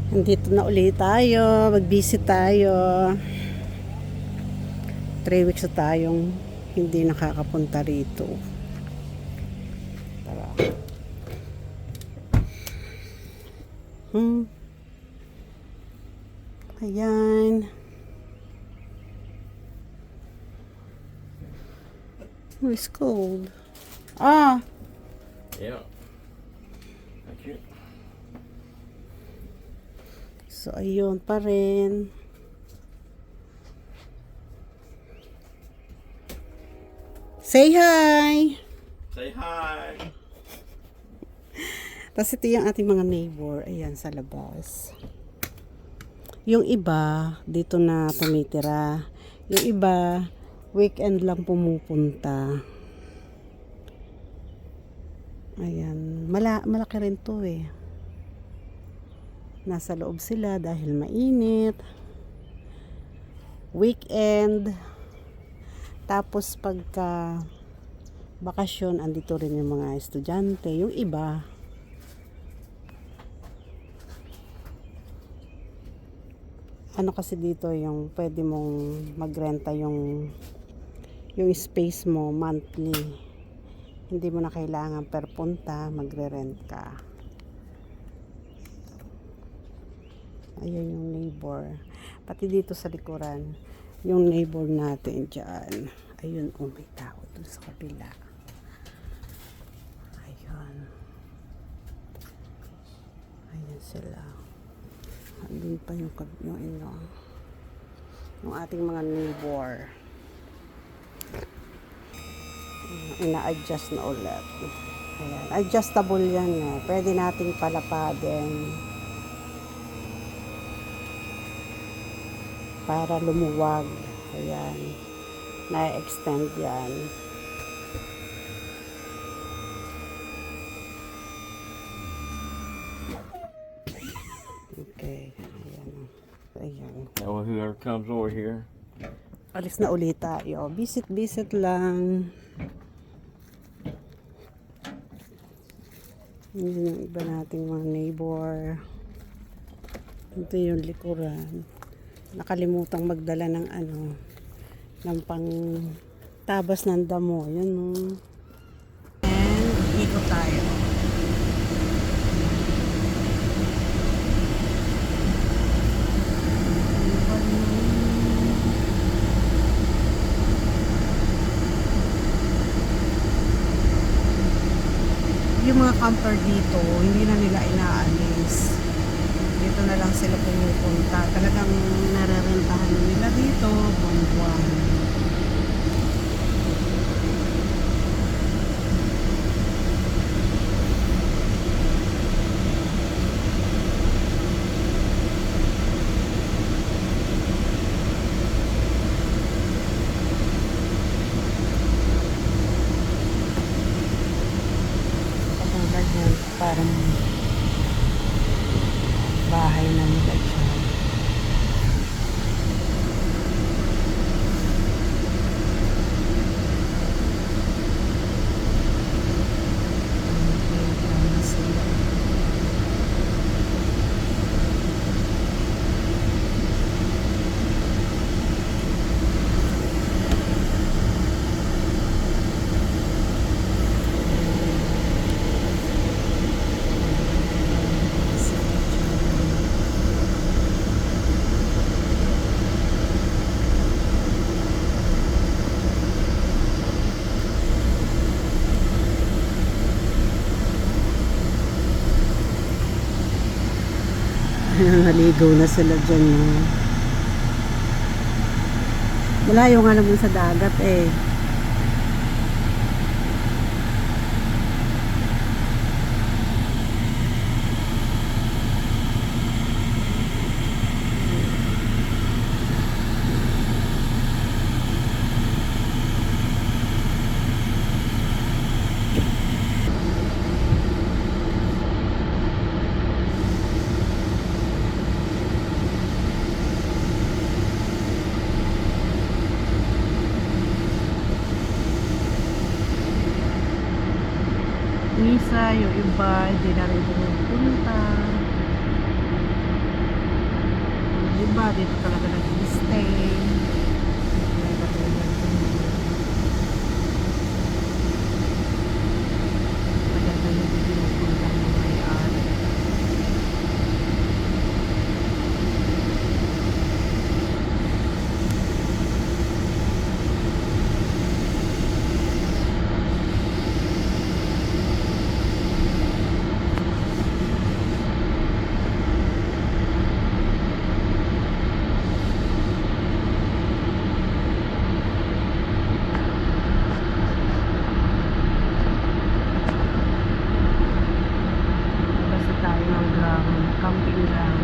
Nandito na ulit tayo. Mag-visit tayo. 3 weeks na tayong hindi nakakapunta rito. Tara. Ayan. Oh, it's cold. Ah! Yeah. Thank you. So, ayun pa rin. Say hi! Say hi. Tapos ito yung ating mga neighbor. Ayan, sa labas. Yung iba, dito na tumitira. Yung iba, weekend lang pumupunta. Ayan. Malaki rin to eh. Nasa loob sila dahil mainit. Weekend. Tapos pagka bakasyon, andito rin yung mga estudyante. Yung iba, ano kasi dito yung pwede mong magrenta yung space mo monthly. Hindi mo na kailangan per punta, magre-rent ka. Ayan yung neighbor. Pati dito sa likuran, yung neighbor natin dyan. Ayun, may tao dun sa kabila. Ayun. Ayun sila. Andun pa yung ating mga neighbor. Ina-adjust na ulit. Ayan. Adjustable yan eh. Pwede nating palapadin para lumuwag. Ayan. Na-extend yan. Okay. Ayan. Ayan. Now whoever comes over here. Alis na ulit tayo. Visit lang. Yun yung iba nating mga neighbor. Ito yung likuran. Nakalimutang magdala ng ng pang tabas ng damo. Yan o. And ikot tayo. Yung mga camper dito, hindi na nila inaalis. Dito na lang sila pumupunta. Talagang nararentahan nila dito, buwan-buwan. Katulad yan, parang bahay na nila siya. Naligaw na sila dyan. No? Malayo nga naman sa dagat eh. Misa, yung iba, hindi na rin pumupunta. dito talaga nag-stay. Maganda po yan. Maganda yung pinupuntahan ng may-ari. Basta tayo ng ground, camping ground.